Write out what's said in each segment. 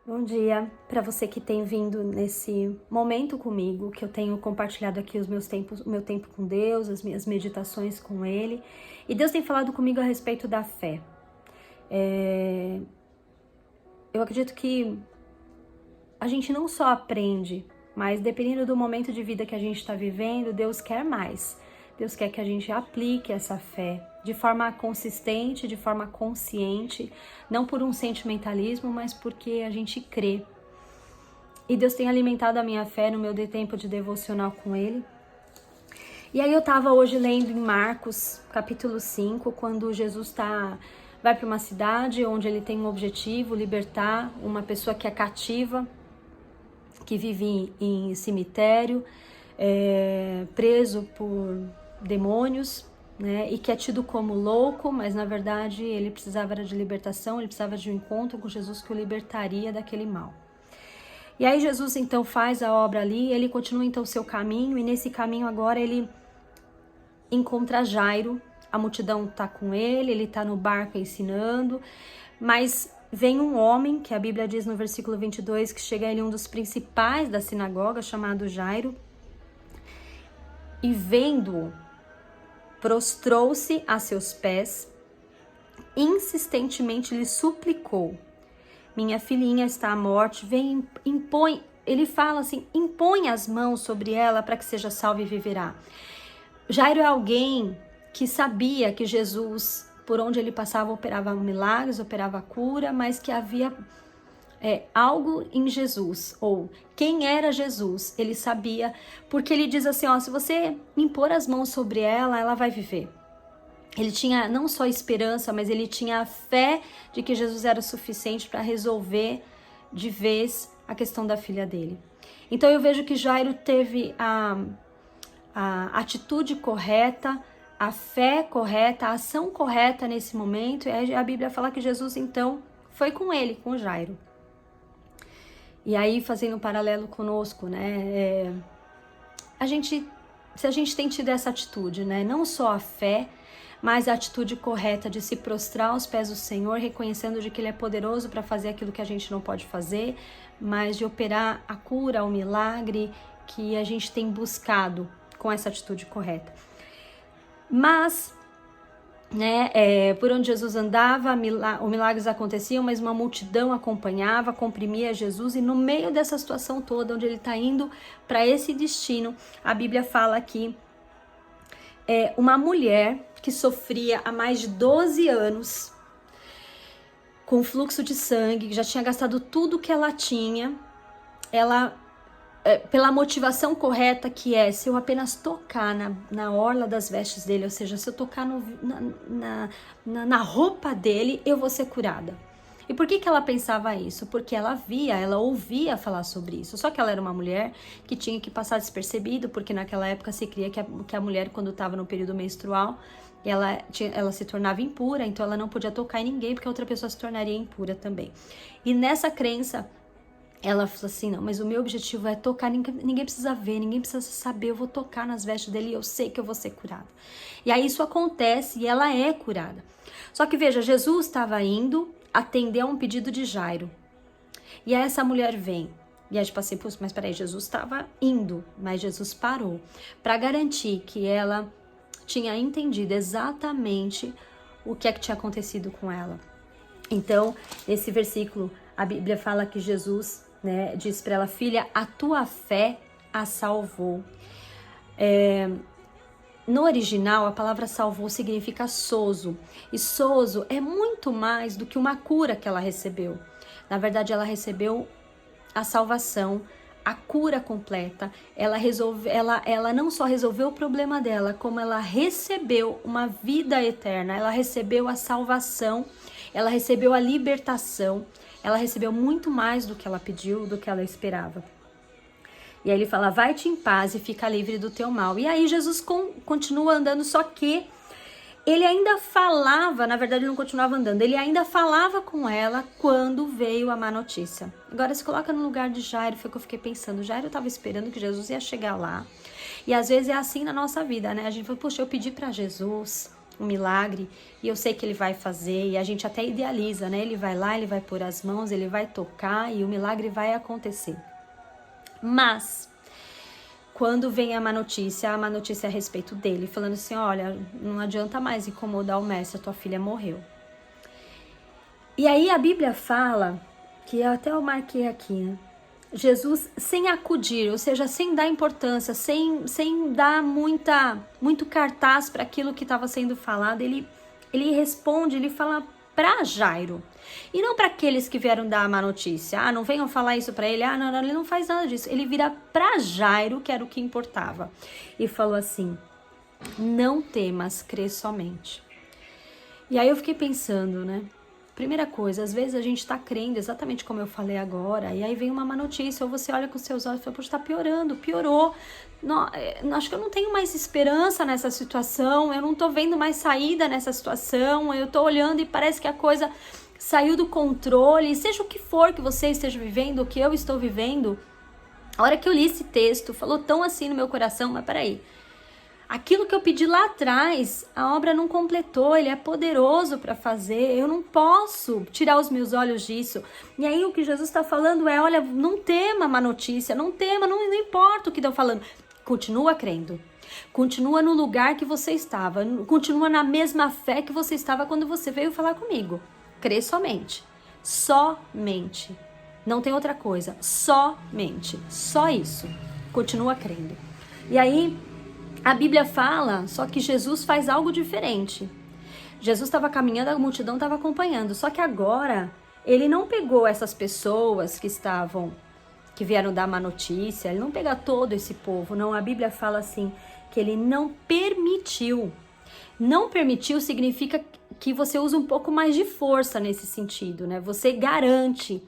Bom dia para você que tem vindo nesse momento comigo, que eu tenho compartilhado aqui o meu tempo com Deus, as minhas meditações com Ele. E Deus tem falado comigo a respeito da fé. Eu acredito que a gente não só aprende, mas dependendo do momento de vida que a gente está vivendo, Deus quer mais. Deus quer que a gente aplique essa fé de forma consistente, de forma consciente, não por um sentimentalismo, mas porque a gente crê. E Deus tem alimentado a minha fé no meu tempo de devocional com Ele. E aí eu estava hoje lendo em Marcos, capítulo 5, quando Jesus vai para uma cidade onde ele tem um objetivo, libertar uma pessoa que é cativa, que vive em cemitério, preso por demônios, né, e que é tido como louco, mas na verdade ele precisava de libertação, ele precisava de um encontro com Jesus que o libertaria daquele mal. E aí Jesus então faz a obra ali, ele continua então o seu caminho, e nesse caminho agora ele encontra Jairo, a multidão tá com ele tá no barco ensinando, mas vem um homem, que a Bíblia diz no versículo 22, que chega a ele um dos principais da sinagoga, chamado Jairo, e vendo-o, prostrou-se a seus pés, insistentemente lhe suplicou: minha filhinha está à morte, vem, impõe. Ele fala assim: impõe as mãos sobre ela para que seja salva e viverá. Jairo é alguém que sabia que Jesus, por onde ele passava, operava milagres, operava cura, mas que havia algo em Jesus, ou quem era Jesus, ele sabia, porque ele diz assim, se você impor as mãos sobre ela, ela vai viver. Ele tinha não só esperança, mas ele tinha a fé de que Jesus era suficiente para resolver de vez a questão da filha dele. Então eu vejo que Jairo teve a atitude correta, a fé correta, a ação correta nesse momento, e a Bíblia fala que Jesus então foi com ele, com Jairo. E aí, fazendo um paralelo conosco, né, se a gente tem tido essa atitude, né, não só a fé, mas a atitude correta de se prostrar aos pés do Senhor, reconhecendo de que Ele é poderoso para fazer aquilo que a gente não pode fazer, mas de operar a cura, o milagre que a gente tem buscado com essa atitude correta. Mas, né, por onde Jesus andava, os milagres aconteciam, mas uma multidão acompanhava, comprimia Jesus, e no meio dessa situação toda, onde ele está indo para esse destino, a Bíblia fala que uma mulher que sofria há mais de 12 anos com fluxo de sangue, que já tinha gastado tudo que ela tinha, ela, pela motivação correta que se eu apenas tocar na orla das vestes dele, ou seja, se eu tocar na roupa dele, eu vou ser curada. E por que ela pensava isso? Porque ela ouvia falar sobre isso. Só que ela era uma mulher que tinha que passar despercebido, porque naquela época se cria que a mulher, quando estava no período menstrual, ela se tornava impura, então ela não podia tocar em ninguém, porque a outra pessoa se tornaria impura também. E nessa crença, ela falou assim, não, mas o meu objetivo é tocar, ninguém precisa ver, ninguém precisa saber, eu vou tocar nas vestes dele e eu sei que eu vou ser curada. E aí isso acontece e ela é curada. Só que veja, Jesus estava indo atender a um pedido de Jairo. E aí essa mulher vem. E aí tipo assim, mas peraí, Jesus estava indo, mas Jesus parou para garantir que ela tinha entendido exatamente o que tinha acontecido com ela. Então, nesse versículo, a Bíblia fala que Jesus, né, diz para ela: filha, a tua fé a salvou. No original, a palavra salvou significa sozo. E sozo é muito mais do que uma cura que ela recebeu. Na verdade, ela recebeu a salvação, a cura completa. Ela não só resolveu o problema dela, como ela recebeu uma vida eterna. Ela recebeu a salvação, ela recebeu a libertação. Ela recebeu muito mais do que ela pediu, do que ela esperava. E aí ele fala: vai-te em paz e fica livre do teu mal. E aí Jesus continua andando, só que ele ainda falava, na verdade ele não continuava andando, ele ainda falava com ela quando veio a má notícia. Agora se coloca no lugar de Jairo, foi o que eu fiquei pensando. Jairo estava esperando que Jesus ia chegar lá. E às vezes é assim na nossa vida, né? A gente fala: poxa, eu pedi para Jesus, um milagre, e eu sei que ele vai fazer, e a gente até idealiza, né? Ele vai lá, ele vai pôr as mãos, ele vai tocar e o milagre vai acontecer. Mas quando vem a má notícia a respeito dele, falando assim, olha, não adianta mais incomodar o mestre, a tua filha morreu. E aí a Bíblia fala, que até eu marquei aqui, né? Jesus, sem acudir, ou seja, sem dar importância, sem dar muito cartaz para aquilo que estava sendo falado, ele responde, ele fala para Jairo. E não para aqueles que vieram dar a má notícia. Ah, não venham falar isso para ele. Ah, não, ele não faz nada disso. Ele vira para Jairo, que era o que importava. E falou assim, não temas, crê somente. E aí eu fiquei pensando, né? Primeira coisa, às vezes a gente tá crendo exatamente como eu falei agora, e aí vem uma má notícia, ou você olha com seus olhos e fala, poxa, tá piorando, piorou. Não, acho que eu não tenho mais esperança nessa situação, eu não tô vendo mais saída nessa situação, eu tô olhando e parece que a coisa saiu do controle, seja o que for que você esteja vivendo, o que eu estou vivendo. A hora que eu li esse texto, falou tão assim no meu coração, mas peraí, aquilo que eu pedi lá atrás, a obra não completou, ele é poderoso para fazer, eu não posso tirar os meus olhos disso. E aí o que Jesus está falando é, olha, não tema má notícia, não tema, não importa o que estão falando, continua crendo. Continua no lugar que você estava, continua na mesma fé que você estava quando você veio falar comigo. Crê somente, somente, não tem outra coisa, somente, só isso, continua crendo. E aí a Bíblia fala, só que Jesus faz algo diferente. Jesus estava caminhando, a multidão estava acompanhando. Só que agora, ele não pegou essas pessoas que vieram dar má notícia, ele não pega todo esse povo, não. A Bíblia fala assim, que ele não permitiu. Não permitiu significa que você usa um pouco mais de força nesse sentido, né? Você garante,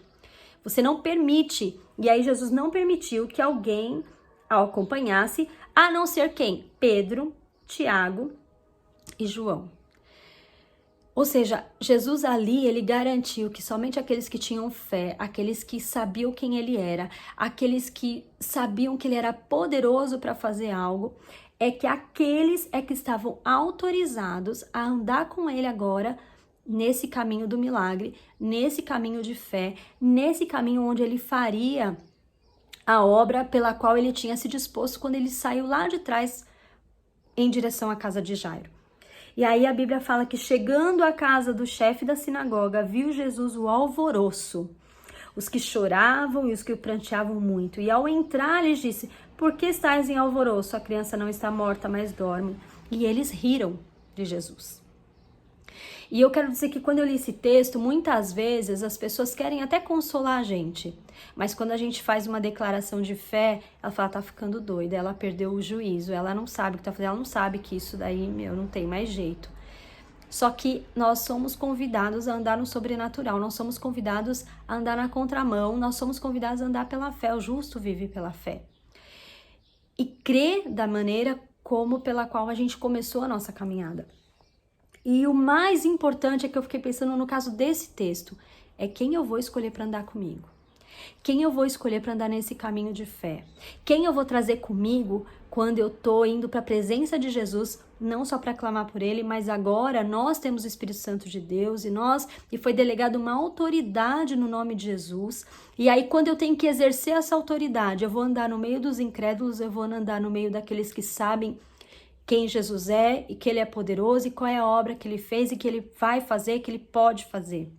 você não permite. E aí Jesus não permitiu que alguém o acompanhasse, a não ser quem? Pedro, Tiago e João. Ou seja, Jesus ali, ele garantiu que somente aqueles que tinham fé, aqueles que sabiam quem ele era, aqueles que sabiam que ele era poderoso para fazer algo, aqueles que estavam autorizados a andar com ele agora nesse caminho do milagre, nesse caminho de fé, nesse caminho onde ele faria a obra pela qual ele tinha se disposto quando ele saiu lá de trás em direção à casa de Jairo. E aí a Bíblia fala que chegando à casa do chefe da sinagoga, viu Jesus o alvoroço, os que choravam e os que o pranteavam muito. E ao entrar, lhes disse, por que estáis em alvoroço? A criança não está morta, mas dorme. E eles riram de Jesus. E eu quero dizer que quando eu li esse texto, muitas vezes as pessoas querem até consolar a gente. Mas quando a gente faz uma declaração de fé, ela fala, tá ficando doida, ela perdeu o juízo, ela não sabe o que tá fazendo, ela não sabe que isso daí, não tem mais jeito. Só que nós somos convidados a andar no sobrenatural, nós somos convidados a andar na contramão, nós somos convidados a andar pela fé, o justo vive pela fé. E crer da maneira como pela qual a gente começou a nossa caminhada. E o mais importante é que eu fiquei pensando no caso desse texto, é quem eu vou escolher para andar comigo. Quem eu vou escolher para andar nesse caminho de fé? Quem eu vou trazer comigo quando eu tô indo para a presença de Jesus, não só para clamar por ele, mas agora nós temos o Espírito Santo de Deus e foi delegado uma autoridade no nome de Jesus. E aí quando eu tenho que exercer essa autoridade, eu vou andar no meio dos incrédulos, eu vou andar no meio daqueles que sabem quem Jesus é e que ele é poderoso e qual é a obra que ele fez e que ele vai fazer, que ele pode fazer.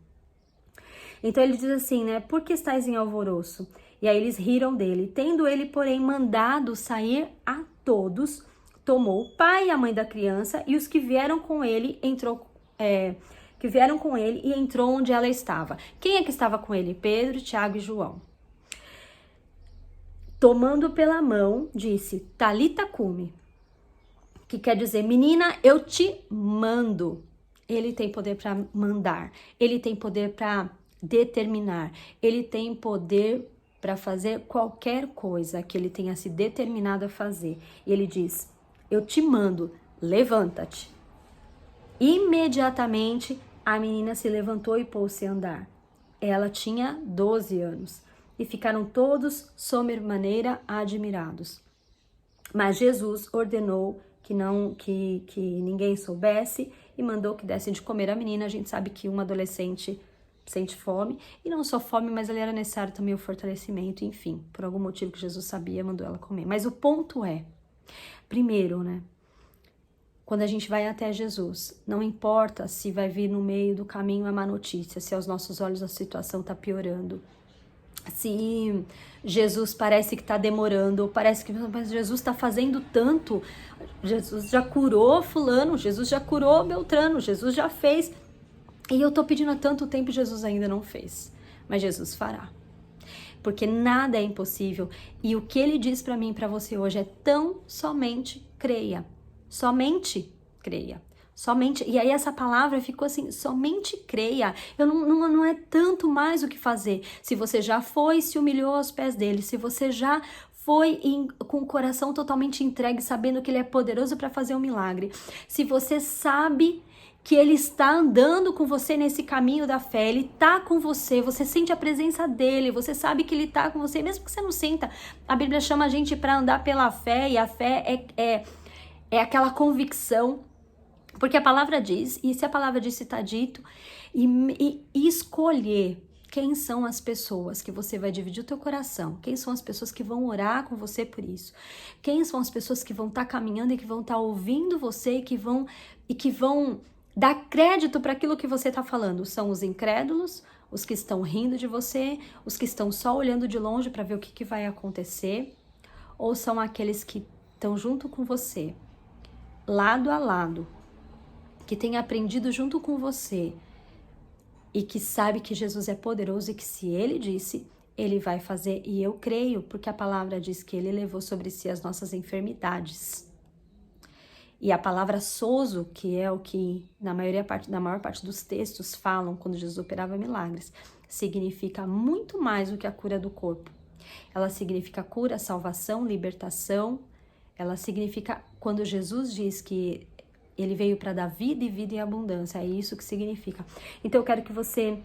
Então ele diz assim, né? Por que estáis em alvoroço? E aí eles riram dele. Tendo ele, porém, mandado sair a todos, tomou o pai e a mãe da criança e os que vieram com ele entrou e entrou onde ela estava. Quem é que estava com ele? Pedro, Tiago e João. Tomando pela mão, disse, Talita cumi, que quer dizer, menina, eu te mando. Ele tem poder para mandar, ele tem poder para determinar, ele tem poder para fazer qualquer coisa que ele tenha se determinado a fazer. E ele diz, eu te mando, levanta-te. Imediatamente a menina se levantou e pôs-se a andar. Ela tinha 12 anos e ficaram todos sobremaneira admirados. Mas Jesus ordenou que ninguém soubesse e mandou que dessem de comer a menina. A gente sabe que uma adolescente sente fome, e não só fome, mas ali era necessário também o fortalecimento, enfim, por algum motivo que Jesus sabia, mandou ela comer. Mas o ponto é, primeiro, né, quando a gente vai até Jesus, não importa se vai vir no meio do caminho a má notícia, se aos nossos olhos a situação está piorando, se Jesus parece que está demorando, ou parece que mas Jesus está fazendo tanto, Jesus já curou fulano, Jesus já curou Beltrano, Jesus já fez, e eu tô pedindo há tanto tempo e Jesus ainda não fez, mas Jesus fará, porque nada é impossível, e o que ele diz para mim e para você hoje é tão somente creia, somente creia. Somente, e aí essa palavra ficou assim, somente creia. Não é tanto mais o que fazer. Se você já foi, se humilhou aos pés dele, se você já foi com o coração totalmente entregue, sabendo que ele é poderoso para fazer um milagre, se você sabe que ele está andando com você nesse caminho da fé, ele está com você, você sente a presença dele, você sabe que ele está com você, mesmo que você não sinta. A Bíblia chama a gente para andar pela fé, e a fé é aquela convicção, porque a palavra diz, e se a palavra diz, está dito, e escolher quem são as pessoas que você vai dividir o teu coração, quem são as pessoas que vão orar com você por isso, quem são as pessoas que vão estar caminhando e que vão estar ouvindo você e que vão dar crédito para aquilo que você está falando. São os incrédulos, os que estão rindo de você, os que estão só olhando de longe para ver o que vai acontecer, ou são aqueles que estão junto com você, lado a lado, que tem aprendido junto com você e que sabe que Jesus é poderoso e que se ele disse, ele vai fazer. E eu creio, porque a palavra diz que ele levou sobre si as nossas enfermidades. E a palavra sozo, que é o que na maior parte dos textos falam quando Jesus operava milagres, significa muito mais do que a cura do corpo. Ela significa cura, salvação, libertação. Ela significa, quando Jesus diz que ele veio para dar vida e vida em abundância, é isso que significa. Então eu quero que você,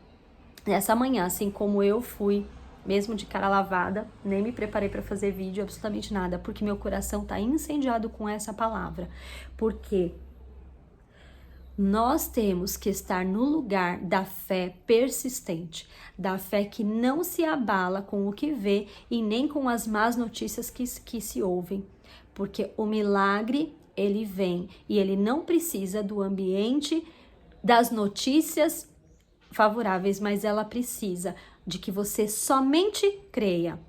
nessa manhã, assim como eu fui, mesmo de cara lavada, nem me preparei para fazer vídeo, absolutamente nada, porque meu coração está incendiado com essa palavra. Porque nós temos que estar no lugar da fé persistente, da fé que não se abala com o que vê e nem com as más notícias que se ouvem. Porque o milagre, ele vem e ele não precisa do ambiente das notícias favoráveis, mas ela precisa de que você somente creia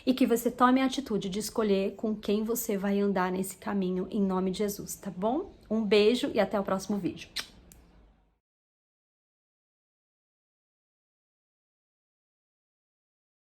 e que você tome a atitude de escolher com quem você vai andar nesse caminho em nome de Jesus, tá bom? Um beijo e até o próximo vídeo.